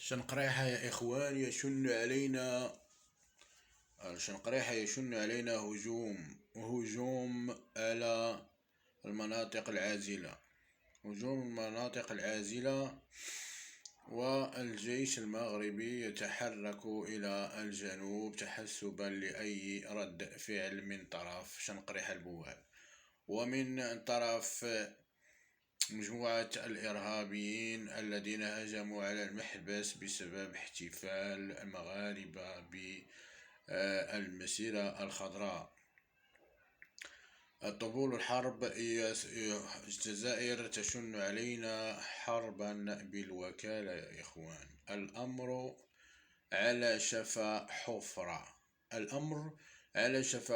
شنقريحة يا إخوان يشن علينا هجوم على المناطق العازلة. والجيش المغربي يتحرك إلى الجنوب تحسبا لأي رد فعل من طرف شنقريحة البواب ومن طرف مجموعة الإرهابيين الذين هجموا على المحبس بسبب احتفال المغاربة بالمسيرة الخضراء. طبول الحرب الجزائر تشن علينا حربا بالوكالة يا إخوان. الأمر على شفا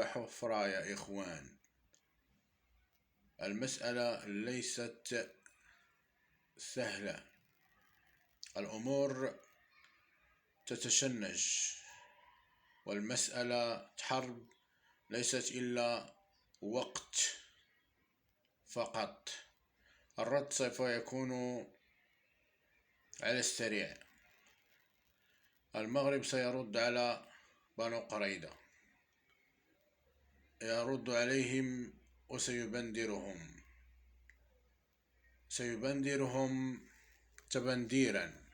حفرة يا إخوان. المسألة ليست سهلة، الأمور تتشنج، والمسألة حرب ليست إلا وقت فقط. الرد سوف يكون على السريع. المغرب سيرد على بنو قريظة، يرد عليهم وسيبندرهم تبنديرا